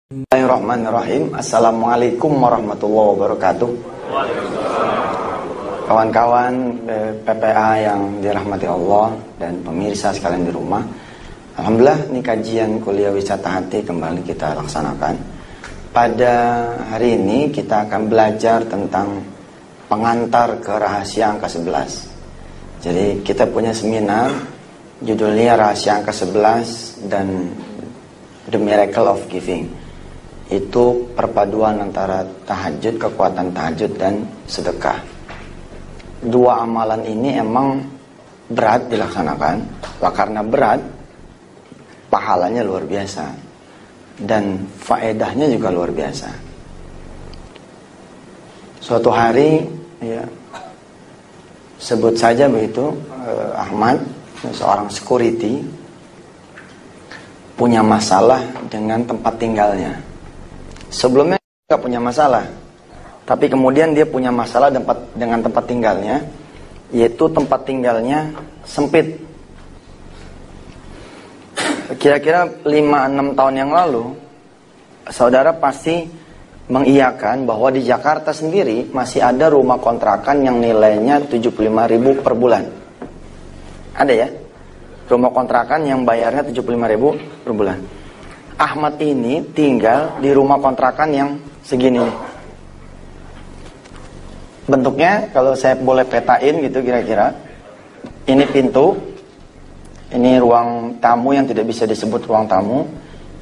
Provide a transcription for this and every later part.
Bismillahirrahmanirrahim. Assalamualaikum warahmatullahi wabarakatuh. Kawan-kawan PPA yang dirahmati Allah dan pemirsa sekalian di rumah, alhamdulillah ini kajian kuliah wisata hati kembali kita laksanakan. Pada hari ini kita akan belajar tentang pengantar ke rahasia angka 11. Jadi kita punya seminar judulnya Rahasia Angka 11 dan The Miracle of Giving. Itu perpaduan antara tahajud, kekuatan tahajud dan sedekah. Dua amalan ini emang berat dilaksanakan. Karena berat, pahalanya luar biasa dan faedahnya juga luar biasa. Suatu hari, ya, sebut saja begitu, Ahmad, seorang security, punya masalah dengan tempat tinggalnya. Sebelumnya nggak punya masalah, tapi kemudian dia punya masalah dengan tempat tinggalnya, yaitu tempat tinggalnya sempit. Kira-kira 5-6 tahun yang lalu, saudara pasti mengiyakan bahwa di Jakarta sendiri masih ada rumah kontrakan yang nilainya 75.000 per bulan. Ada ya? Rumah kontrakan yang bayarnya 75.000 per bulan. Ahmad ini tinggal di rumah kontrakan yang segini nih. Bentuknya kalau saya boleh petain gitu kira-kira, ini pintu, ini ruang tamu yang tidak bisa disebut ruang tamu,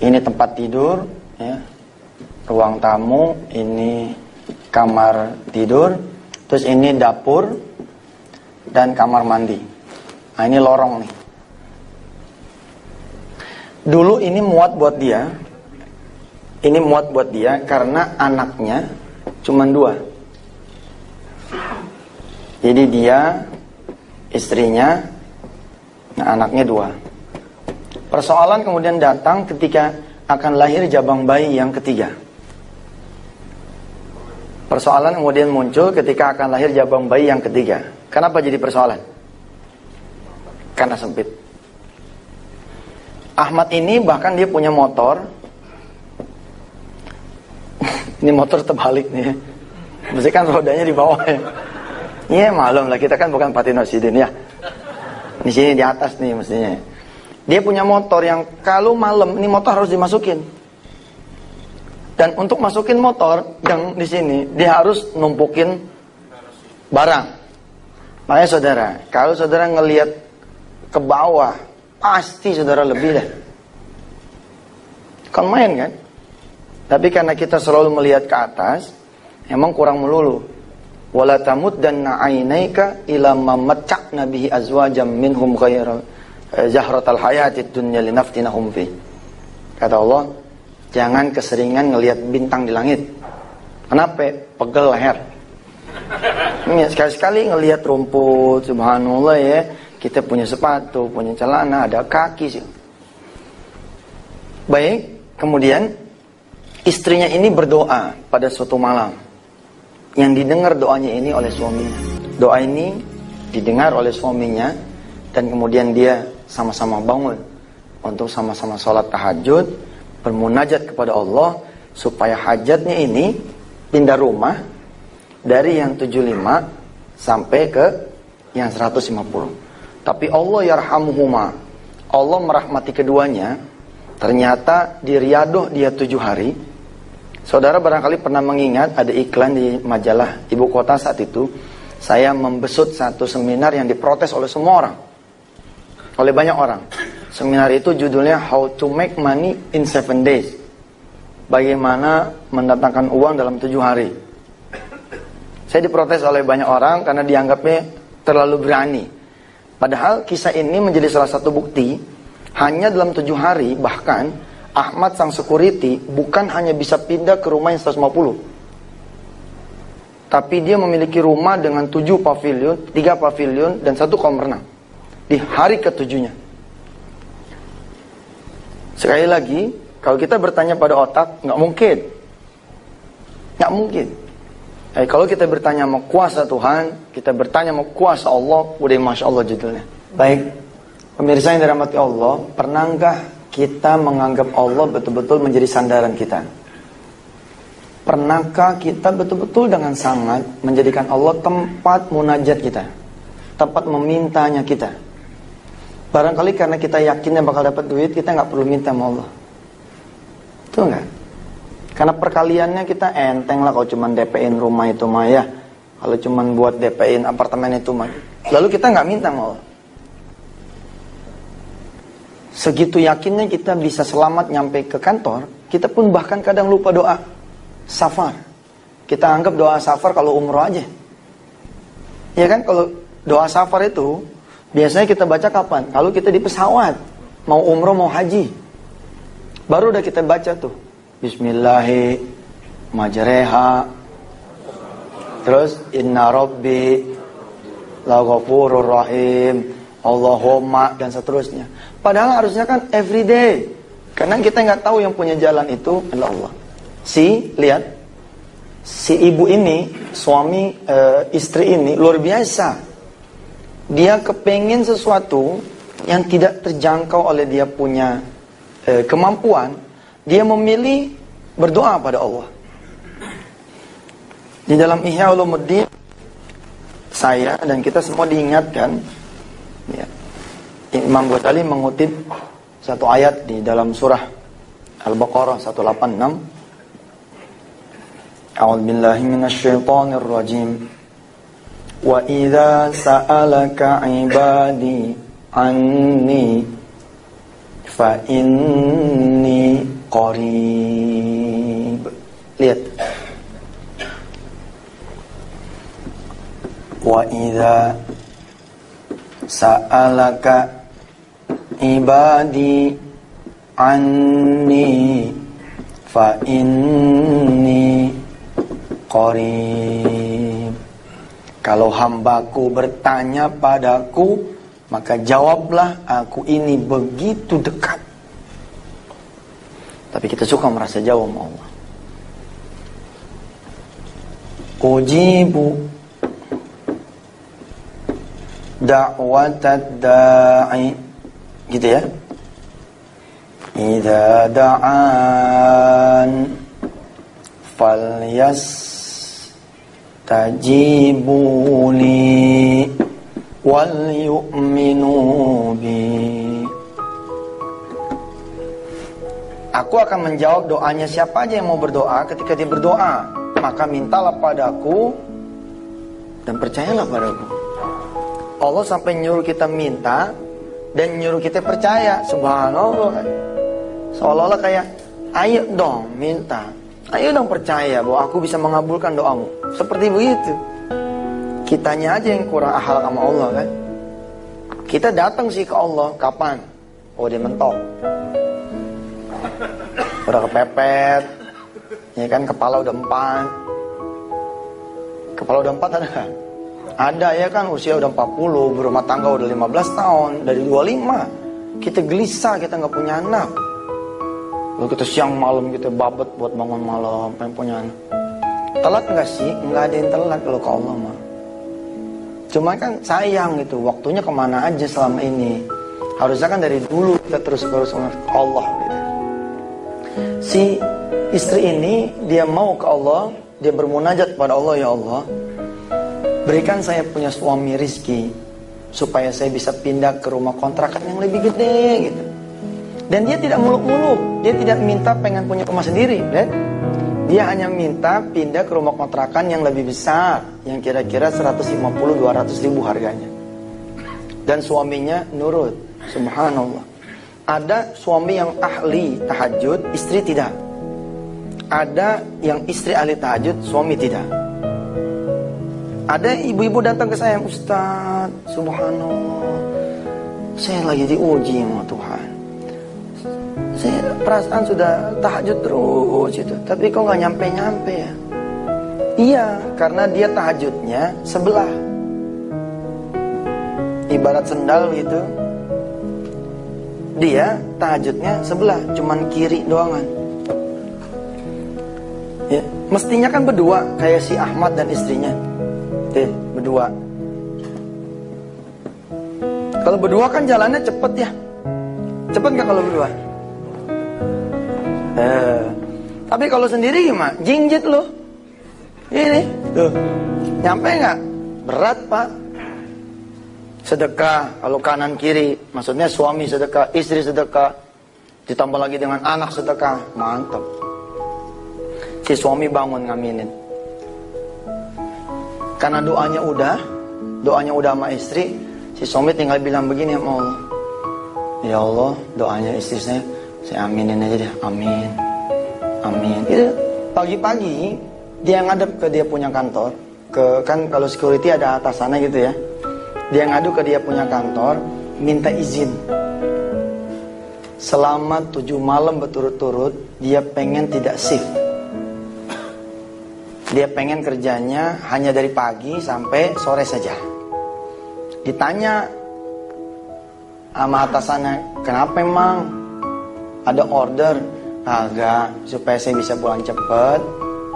ini tempat tidur, ya, ruang tamu, ini kamar tidur, terus ini dapur dan kamar mandi. Nah ini lorong nih. Dulu ini muat buat dia. Ini muat buat dia karena anaknya cuma 2. Jadi dia, istrinya, nah anaknya 2. Persoalan kemudian datang ketika akan lahir jabang bayi yang ketiga. Persoalan kemudian muncul ketika akan lahir jabang bayi yang ketiga. Kenapa jadi persoalan? Karena sempit. Ahmad ini bahkan dia punya motor. Ini motor terbalik nih. Mesti kan rodanya di bawah ya. Iya malum lah, kita kan bukan Patinosidin ya. Di sini di atas nih mestinya. Dia punya motor yang kalau malam ini motor harus dimasukin. Dan untuk masukin motor yang di sini dia harus numpukin barang. Makanya saudara, kalau saudara ngelihat ke bawah, pasti saudara lebih deh. Kan main kan? Tapi karena kita selalu melihat ke atas, emang kurang melulu. Wala tamuddanna 'ainaika ila ma matta'na bihi azwajam minhum ghairal zahratal hayatid dunya linaftinahum fi. Kata Allah, jangan keseringan ngelihat bintang di langit. Kenapa? Pegel leher. Sekali-sekali ngelihat rumput, subhanallah ya. Kita punya sepatu, punya celana, ada kaki sih. Baik, kemudian istrinya ini berdoa pada suatu malam. Yang didengar doanya ini oleh suaminya. Doa ini didengar oleh suaminya dan kemudian dia sama-sama bangun untuk sama-sama sholat tahajud, bermunajat kepada Allah supaya hajatnya ini pindah rumah dari yang 75 sampai ke yang 150. Tapi Allah yarhamuhuma, Allah merahmati keduanya. Ternyata di Riyadh dia 7 hari. Saudara barangkali pernah mengingat ada iklan di majalah ibu kota saat itu. Saya membesut satu seminar yang diprotes oleh semua orang, oleh banyak orang. Seminar itu judulnya How to Make Money in 7 Days. Bagaimana mendatangkan uang dalam 7 hari. Saya diprotes oleh banyak orang karena dianggapnya terlalu berani. Padahal kisah ini menjadi salah satu bukti. Hanya dalam 7 hari bahkan Ahmad sang security bukan hanya bisa pindah ke rumah yang 150, tapi dia memiliki rumah dengan 7 pavilion, 3 pavilion dan 1 kolam renang di hari ke-7-nya. Sekali lagi, kalau kita bertanya pada otak, nggak mungkin. Nggak mungkin. Kalau kita bertanya mau kuasa Tuhan, kita bertanya mau kuasa Allah, udah Masya Allah judulnya. Baik, pemirsa yang dirahmati Allah, pernahkah kita menganggap Allah betul-betul menjadi sandaran kita? Pernahkah kita betul-betul dengan sangat menjadikan Allah tempat munajat kita, tempat memintanya kita? Barangkali karena kita yakinnya bakal dapat duit, kita nggak perlu minta sama Allah. Betul nggak? Karena perkaliannya kita enteng lah kalau cuma DP-in rumah itu mah ya. Kalau cuma buat DP-in apartemen itu mah. Lalu kita nggak minta sama Allah. Segitu yakinnya kita bisa selamat nyampe ke kantor, kita pun bahkan kadang lupa doa safar. Kita anggap doa safar kalau umroh aja. Ya kan, kalau doa safar itu biasanya kita baca kapan? Kalau kita di pesawat, mau umroh mau haji. Baru udah kita baca tuh. Bismillahi majreha. Terus inna rabbi laghafurur rahim. Allahumma dan seterusnya. Padahal harusnya kan everyday. Karena kita nggak tahu yang punya jalan itu adalah Allah. Lihat. Si ibu ini, suami istri ini luar biasa. Dia kepengin sesuatu yang tidak terjangkau oleh dia punya kemampuan. Dia memilih berdoa pada Allah. Di dalam Ihya Ulumuddin, saya dan kita semua diingatkan, ya, Imam Ghazali mengutip satu ayat di dalam surah Al-Baqarah 186. A'udzu billahi minasyaitonir rajim. Wa idza sa'alaka 'ibadi anni fa inni qarib. Lihat. Wa idza sa'alaka ibadi anni fa inni qarib. Kalau hambaku bertanya padaku, maka jawablah, aku ini begitu dekat. Tapi kita suka merasa jauh sama Allah. Ujibu da'watad da'i, gitu ya. Idza da'an falyastajibuli wal yu'minu bi. Aku akan menjawab doanya siapa aja yang mau berdoa. Ketika dia berdoa, maka mintalah padaku dan percayalah padaku. Allah sampai nyuruh kita minta dan nyuruh kita percaya. Subhanallah. Seolah-olah kayak, ayo dong minta, ayo dong percaya bahwa aku bisa mengabulkan doamu. Seperti begitu. Kitanya aja yang kurang ahal sama Allah kan. Kita datang sih ke Allah, kapan? Oh, dia mentok, udah kepepet, ya kan, kepala udah empat. Kepala udah empat ada kan? Ada ya kan, usia udah 40, berumah tangga udah 15 tahun, dari 25. Kita gelisah, kita gak punya anak. Lalu kita siang malam kita babet buat bangun malam, pengen punya anak. Telat gak sih? Gak ada yang telat kalau ke Allah mah. Cuma kan sayang gitu, waktunya kemana aja selama ini. Harusnya kan dari dulu kita terus-terus ke Allah gitu. Si istri ini, dia mau ke Allah, dia bermunajat pada Allah, ya Allah, berikan saya punya suami rizki supaya saya bisa pindah ke rumah kontrakan yang lebih gede gitu. Dan dia tidak muluk-muluk, dia tidak minta pengen punya rumah sendiri, lihat. Dia hanya minta pindah ke rumah kontrakan yang lebih besar, yang kira-kira 150-200 ribu harganya. Dan suaminya nurut, subhanallah. Ada suami yang ahli tahajud, istri tidak. Ada yang istri ahli tahajud, suami tidak. Ada ibu-ibu datang ke saya, Ustaz, subhanallah, saya lagi diuji sama Tuhan. Saya perasaan sudah tahajud terus itu, tapi kok gak nyampe-nyampe ya? Iya, karena dia tahajudnya sebelah. Ibarat sendal gitu. Dia tahajudnya sebelah, cuman kiri doangan. Ya, mestinya kan berdua, kayak si Ahmad dan istrinya. Berdua. Kalau berdua kan jalannya cepet ya. Cepet gak kalau berdua? Tapi kalau sendiri gimana? Jinjit lu. Ini, tuh. Nyampe nggak? Berat, Pak. Sedekah, kalau kanan kiri, maksudnya suami sedekah, istri sedekah, ditambah lagi dengan anak sedekah, mantap. Si suami bangun ngaminin. Karena doanya udah sama istri, si suami tinggal bilang begini sama Allah. Ya Allah, doanya istri saya aminin aja deh, amin. Amin. Itu pagi-pagi dia ngadep ke dia punya kantor, kan kalau security ada atasannya gitu ya. Dia ngadu ke dia punya kantor, minta izin. Selama 7 malam berturut-turut, dia pengen tidak shift. Dia pengen kerjanya hanya dari pagi sampai sore saja. Ditanya sama atasannya, kenapa emang? Ada order? Agak, supaya saya bisa pulang cepet,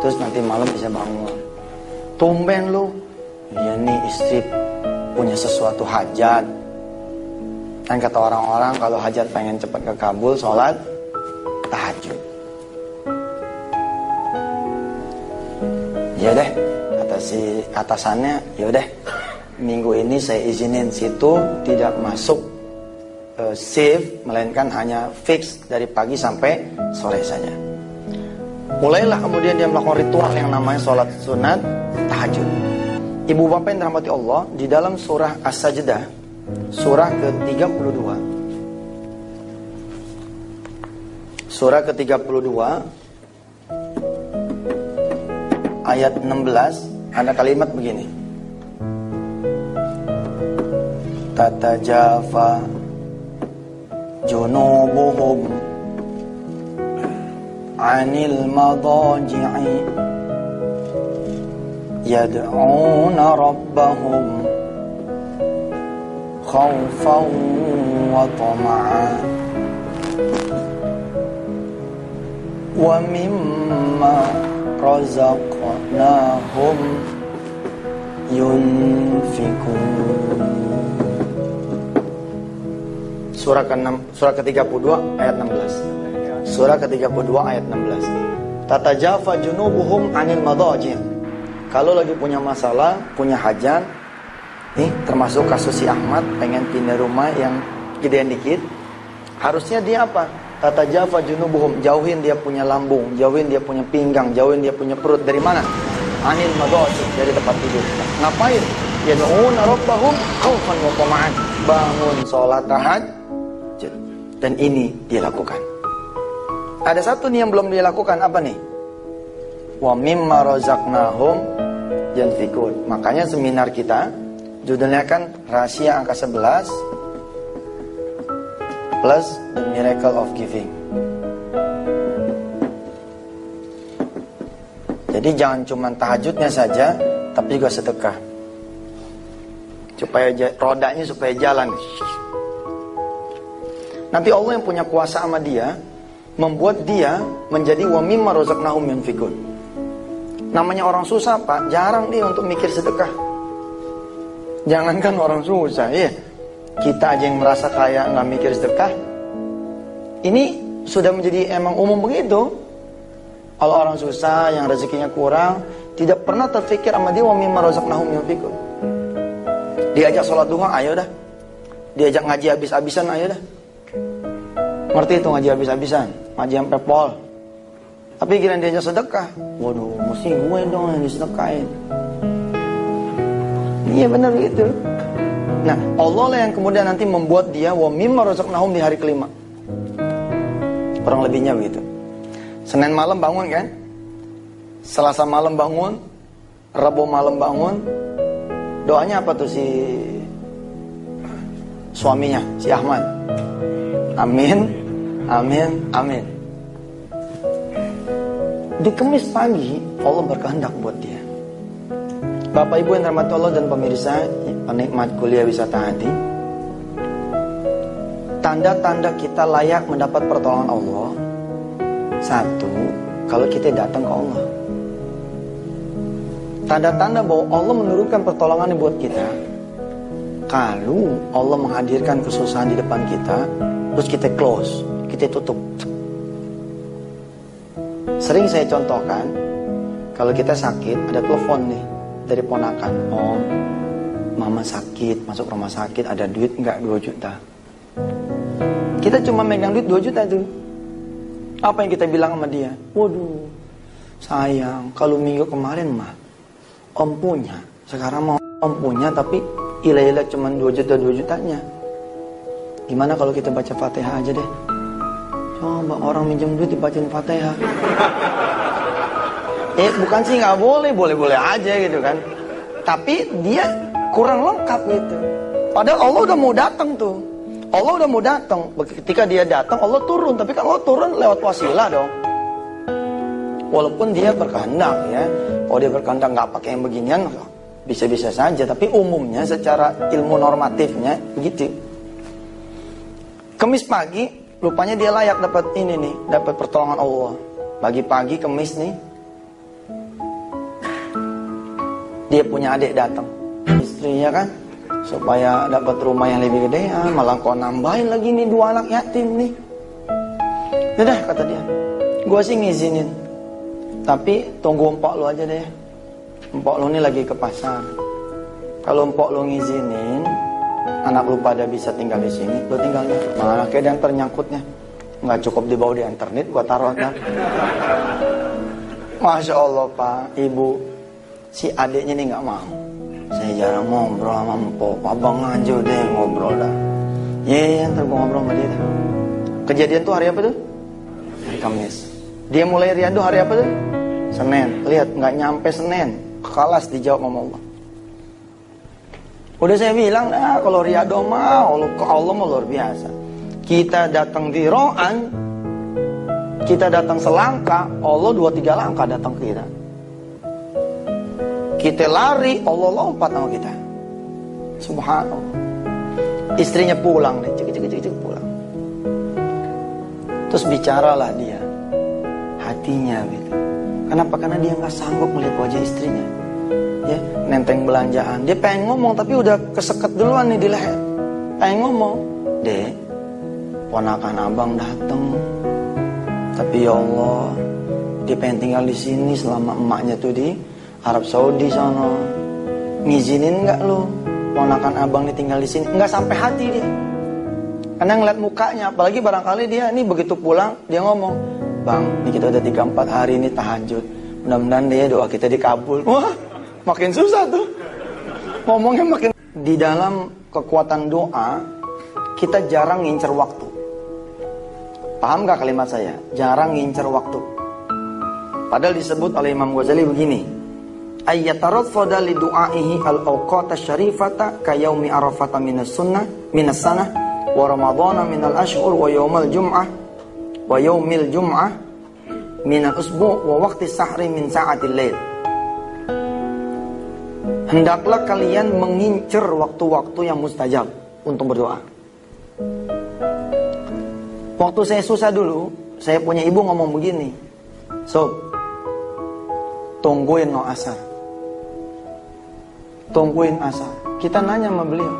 terus nanti malam bisa bangun. Tumben lu. Iya nih, istri punya sesuatu hajat. Kan kata orang-orang kalau hajat pengen cepat kekabul, sholat tahajud. Ya deh, kata si atasannya, ya udah minggu ini saya izinin situ tidak masuk shift, melainkan hanya fix dari pagi sampai sore saja. Mulailah kemudian dia melakukan ritual yang namanya sholat sunat tahajud. Ibu bapak yang dirahmati Allah, di dalam surah As-Sajdah, surah ke-32, surah ke-32 ayat 16 ada kalimat begini. Tatajafa junubuhum anil madaji'i yad'una rabbahum khawfan wa tama'a wa mimma razaqnahum yunfikun. Surah ke-32 ayat 16. Surah ke-32 ayat 16. Tatajafa junubuhum anil madaji'. Kalau lagi punya masalah, punya hajat, nih termasuk kasus si Ahmad pengen pindah rumah yang gedean dikit, harusnya dia apa? Tatajafa junubuhum, jauhin dia punya lambung, jauhin dia punya pinggang, jauhin dia punya perut. Dari mana? Anil madaji', dari tempat tidur. Ngapain? Yad'una rabbahum khaufan wa tama'an. Bangun sholat tahajud. Dan ini dia lakukan. Ada satu nih yang belum dia lakukan, apa nih? Wa mimma razaqnahum yanfikun. Makanya seminar kita judulnya kan Rahasia Angka 11 plus The Miracle of Giving. Jadi jangan cuma tahajudnya saja, tapi juga sedekah. Supaya rodanya supaya jalan. Nanti Allah yang punya kuasa sama dia, membuat dia menjadi wa mimma razaqnahum yunfikun. Namanya orang susah, Pak, jarang dia untuk mikir sedekah. Jangankan orang susah, iya. Kita aja yang merasa kaya nggak mikir sedekah. Ini sudah menjadi emang umum begitu. Kalau orang susah yang rezekinya kurang, tidak pernah terfikir sama dia wa mimma razaqnahum yunfikun. Diajak sholat duha, ayo dah. Diajak ngaji habis-habisan, ayo dah. Ngerti itu ngaji habis-habisan, ngaji sampai pol. Tapi kira diajak sedekah, waduh, mesti gue dong yang disedekahin. Iya benar begitu. Nah, Allah lah yang kemudian nanti membuat dia wa mimma razaqnahum di hari kelima. Kurang lebihnya begitu. Senin malam bangun kan? Selasa malam bangun, Rabu malam bangun. Doanya apa tuh si suaminya, si Ahmad? Amin, amin, amin. Di Kamis pagi, Allah berkehendak buat dia. Bapak Ibu yang dirahmati Allah dan pemirsa, penikmat kuliah wisata hati, tanda-tanda kita layak mendapat pertolongan Allah. Satu, kalau kita datang ke Allah. Tanda-tanda bahwa Allah menurunkan pertolongan buat kita, kalau Allah menghadirkan kesusahan di depan kita, terus kita close, kita tutup. Sering saya contohkan, kalau kita sakit, ada telepon nih dari ponakan. Om, mama sakit, masuk rumah sakit, ada duit nggak 2 juta? Kita cuma megang duit 2 juta tuh. Apa yang kita bilang sama dia? Waduh, sayang, kalau minggu kemarin mah om punya, sekarang mau om punya tapi ilah-ilah cuma 2 juta 2 jutanya. Gimana kalau kita baca Fatihah aja deh? Coba orang minjem duit dibacain Fatihah. Bukan sih nggak boleh, boleh-boleh aja gitu kan. Tapi dia kurang lengkap gitu. Padahal Allah udah mau datang tuh. Allah udah mau datang. Ketika dia datang, Allah turun. Tapi kan Allah turun lewat wasilah dong. Walaupun dia berkehendak ya. Kalau dia berkehendak nggak pakai yang beginian, bisa-bisa saja. Tapi umumnya secara ilmu normatifnya begitu. Kemis pagi, rupanya dia layak dapat ini nih, dapat pertolongan Allah. Pagi-pagi kemis nih, dia punya adik datang, istrinya kan, supaya dapat rumah yang lebih gede, malah kau nambahin lagi nih 2 anak yatim nih. Udah kata dia, gua sih ngizinin, tapi tunggu empok lu aja deh. Empok lu nih lagi ke pasar. Kalau empok lu ngizinin, anak lu pada bisa tinggal di sini, lu tinggalnya. Mana kayak dan ternyangkutnya, nggak cukup dibawa di internet, gua taruh ntar. Masya Allah Pak, Ibu, si adiknya nih nggak mau. Saya jarang ngobrol sama empok, abang aja deh ngobrol dah. Iya, ntar gua ngobrol sama dia. Kejadian tuh hari apa tuh? Hari Kamis. Dia mulai riado hari apa tuh? Senin. Lihat, nggak nyampe Senin, kelas dijawab sama Allah. Udah saya bilang, kalau riado mah Allah mah luar biasa. Kita datang di ro'an, kita datang selangkah, Allah 2-3 langkah datang ke kita. Kita lari, Allah lompat sama kita. Subhanallah. Istrinya pulang deh, cek pulang. Terus bicaralah dia, hatinya gitu. Kenapa? Karena dia nggak sanggup melihat wajah istrinya. Ya, nenteng belanjaan. Dia pengen ngomong tapi udah keseket duluan nih di leher. Pengen ngomong, Dek, ponakan abang dateng. Tapi ya Allah, dia pengen tinggal di sini selama emaknya tuh di Arab Saudi sana. Ngizinin nggak lu ponakan abang nih tinggal di sini? Nggak sampai hati dia. Karena ngeliat mukanya, apalagi barangkali dia nih begitu pulang dia ngomong, Bang, ini kita udah 3-4 hari ini tahajud. Mudah-mudahan dia doa kita dikabul. Wah, makin susah tuh. Ngomongnya makin. Di dalam kekuatan doa, kita jarang ngincer waktu. Paham gak kalimat saya? Jarang ngincer waktu. Padahal disebut oleh Imam Ghazali begini. Ayyatarafada li du'aihi al-awqata syarifata kayaumi arafata minas sunnah minas sanah wa ramadhana minal ashhur wa yaumal jum'ah wa yaumil jum'ah minal usbu' wa waqti sahri min sa'atil lail. Hendaklah kalian mengincar waktu-waktu yang mustajab untuk berdoa. Waktu saya susah dulu, saya punya ibu ngomong begini, Sob, tungguin no asar. Tungguin asar. Kita nanya sama beliau,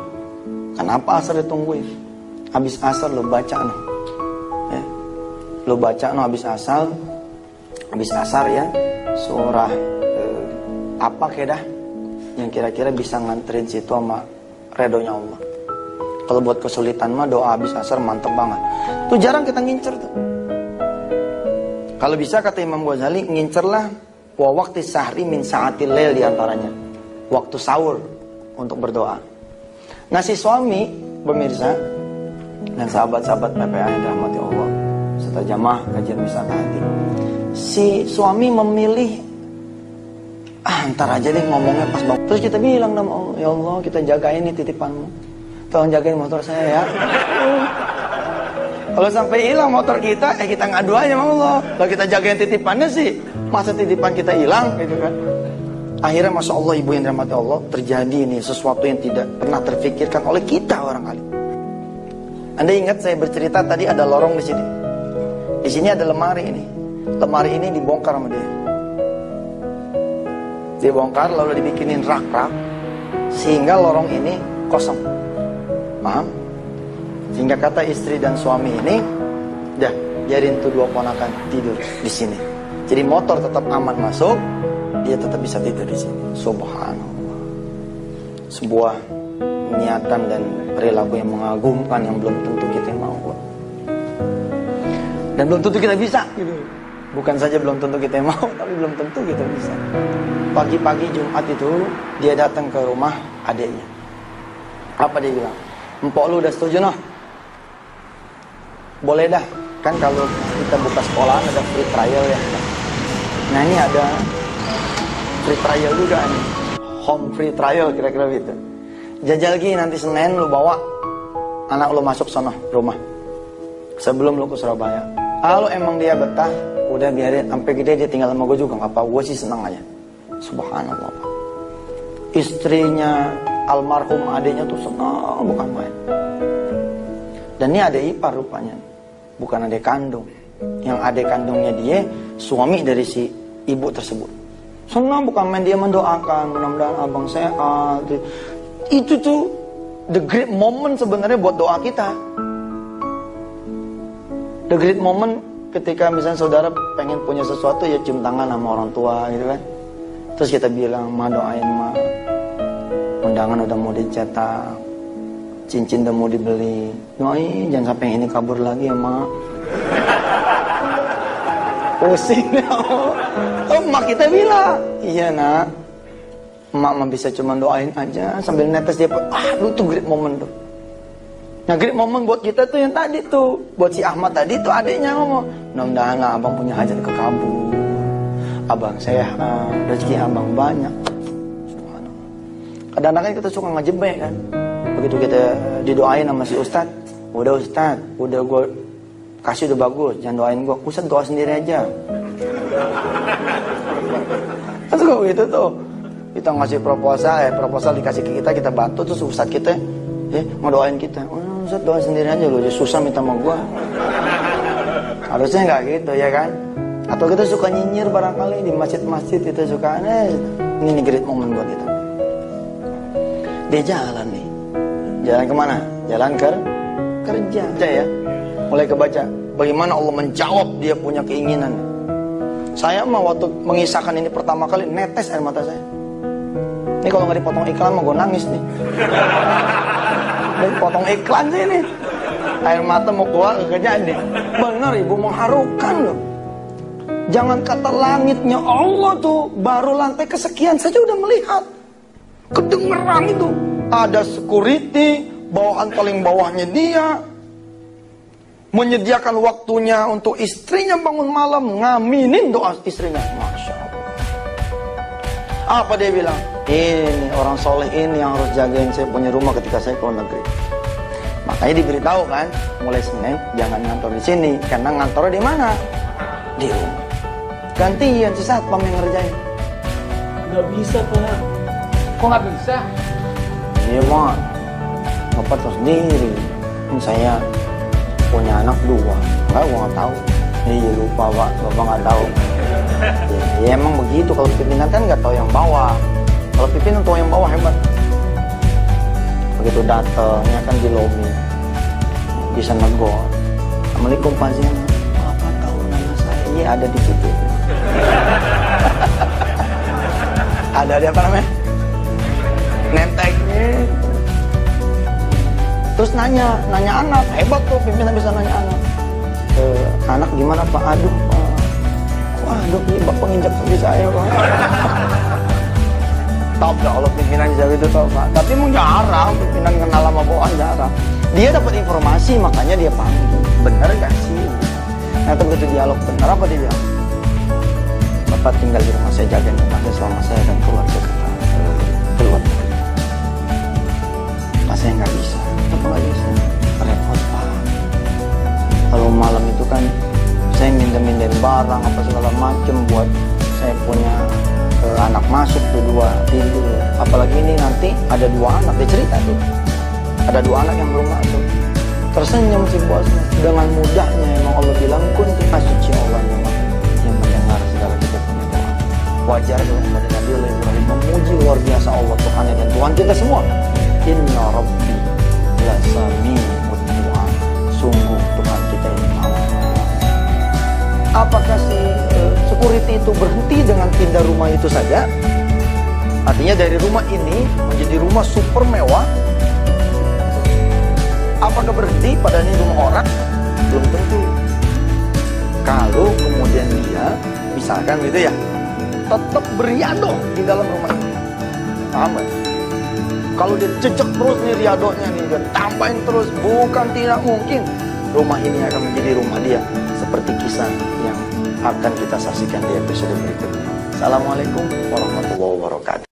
kenapa asar ditungguin? Habis asar lo baca no. Ya. Lo baca no habis asar ya, surah apa kedah yang kira-kira bisa nganterin situ sama redonya Allah. Kalau buat kesulitan mah doa habis asar mantep banget. Tuh jarang kita ngincer tuh. Kalau bisa kata Imam Ghazali, ngincerlah wa waqti sahri min sa'atil lail diantaranya. Waktu sahur untuk berdoa. Nah si suami, pemirsa, dan sahabat-sahabat PPA yang dirahmati Allah, serta jamaah kajian wisata hati. Si suami memilih, ntar aja deh ngomongnya pas bangun. Terus kita bilang sama Allah, ya Allah kita jagain nih titipanmu. Tolong jagain motor saya ya. Kalau sampai hilang motor kita, kita ngadu aja sama Allah. Kalau kita jagain titipannya sih, masa titipan kita hilang gitu kan. Akhirnya Masya Allah ibu yang dirahmati Allah, terjadi nih sesuatu yang tidak pernah terfikirkan oleh kita barangkali. Anda ingat saya bercerita tadi ada lorong di sini. Di sini ada lemari ini. Lemari ini dibongkar sama dia. Dibongkar lalu dibikinin rak-rak sehingga lorong ini kosong. Paham? Sehingga kata istri dan suami ini, dah biarin tuh 2 ponakan tidur di sini. Jadi motor tetap aman masuk, dia tetap bisa tidur di sini. Subhanallah. Sebuah niatan dan perilaku yang mengagumkan yang belum tentu kita mau. Dan belum tentu kita bisa gitu. Bukan saja belum tentu kita mau, tapi belum tentu kita bisa. Pagi-pagi Jumat itu dia datang ke rumah adiknya. Apa dia bilang? Empok lu udah setuju noh? Boleh dah. Kan kalau kita buka sekolah ada free trial ya. Nah ini ada free trial juga nih. Home free trial kira-kira gitu. Jajal lagi nanti Senin lu bawa anak lu masuk sono rumah. Sebelum lu ke Surabaya. Kalau emang dia betah, udah biarin sampai gede dia tinggal sama gue juga nggak apa, gue sih senang aja. Subhanallah. Istrinya almarhum adiknya tuh senang bukan main. Dan ini adik ipar rupanya, bukan adik kandung. Yang adik kandungnya dia suami dari si ibu tersebut. Senang bukan main, dia mendoakan mudah-mudahan abang sehat. Itu tuh the great moment sebenarnya buat doa kita. The great moment ketika misalnya saudara pengen punya sesuatu ya cium tangan sama orang tua gitu kan. Terus kita bilang, ma doain ma, undangan udah mau dicetak, cincin udah mau dibeli, doain jangan sampai ini kabur lagi ya ma. Pusing ya. Oh mak kita bilang, iya nak, emak mah bisa cuma doain aja sambil netes dia. Lu tuh great moment tuh. Nah great moment buat kita tuh yang tadi tuh, buat si Ahmad tadi tuh adiknya ngomong, mudah-mudahan lah abang punya hajat kekabul, abang sehat, rezeki abang banyak. Kadang-kadang kita suka ngejebak kan, begitu kita didoain sama si Ustadz, udah gue kasih udah bagus, jangan doain gue, Ustadz doa sendiri aja. Kan suka begitu tuh, kita ngasih proposal dikasih ke kita bantu, terus Ustadz kita ngedoain kita. Ustaz doa sendiri aja loh, susah minta sama gua. Harusnya nggak gitu ya kan? Atau kita suka nyinyir barangkali di masjid-masjid, kita suka ini great moment buat kita. Dia jalan nih, jalan kemana? Jalan kerja ya. Mulai kebaca bagaimana Allah menjawab dia punya keinginan. Saya mah waktu mengisahkan ini pertama kali netes air mata saya. Ini kalau nggak dipotong iklan mah gue nangis nih. Potong iklan sih ini, air mata mau keluar kerjaan nih. Bener ibu, mengharukan loh. Jangan kata langitnya Allah tuh, baru lantai kesekian saja udah melihat, kedengeran itu. Ada security, bawahan paling bawahnya dia, menyediakan waktunya untuk istrinya bangun malam, ngaminin doa istrinya. Masya Allah. Apa dia bilang? Ini orang soleh ini yang harus jagain saya punya rumah ketika saya ke luar negeri. Makanya diberitahu kan, mulai Senin jangan ngantor di sini, karena ngantornya di mana? Di rumah. Gantian si satpam yang ngerjain. Gak bisa pak. Kok gak bisa? Iya mak, bapak tahu sendiri. Saya punya anak 2. Enggak, gua nggak tahu. Iya lupa pak, bapak nggak tahu. Ya emang begitu, kalau pimpinan kan nggak tahu yang bawah. Kalau pimpinan tahu yang bawah hebat. Begitu datangnya kan di lobi, bisa negor. Assalamualaikum Pak Zin. Bapak tahu nama saya? Iya ada di situ. Ada di apa namanya? Nenteknya. Terus nanya anak, hebat tuh pimpinan bisa nanya anak. Anak gimana Pak? Aduh Pak. Waduh, Bapak nginjak kaki saya Pak. Tahu gak kalau pimpinan jauh itu tau Pak. Tapi emang jarang pimpinan kenal sama bawahan, jarang. Dia dapat informasi makanya dia panggil. Bener gak sih? Nah begitu dialog bener apa dia bilang? Bapak tinggal di rumah saya, jagain rumah saya selama saya dan keluarga keluar. Pak saya nggak bisa. Kenapa nggak bisa? Repot Pak. Kalau malam itu kan saya mindahin barang apa segala macem buat saya punya anak masuk tuh 2 tidur. Apalagi ini nanti ada 2 anak, dia cerita tuh. Ada 2 anak yang belum masuk. Tersenyum si bosnya. Dengan mudahnya emang Allah bilang kuntu suci Allah yang mendengar segala kita punya doa. Wajar dong kepada Nabi Ibrahim memuji luar biasa Allah Tuhannya dan Tuhan kita semua. Inna Rabbi la sami'ud du'a. Sungguh Tuhan kita ini maha. Apakah si security itu berhenti dengan pindah rumah itu saja, artinya dari rumah ini menjadi rumah super mewah, apakah berhenti pada ini rumah orang? Belum tentu. Kalau kemudian dia, misalkan gitu ya, tetap beriado di dalam rumah ini. Paham gak? Kalau dia jejak terus nih riadonya nih, dia tambahin terus, bukan tidak mungkin rumah ini akan menjadi rumah dia. Seperti kisah yang akan kita saksikan di episode berikutnya. Assalamualaikum warahmatullahi wabarakatuh.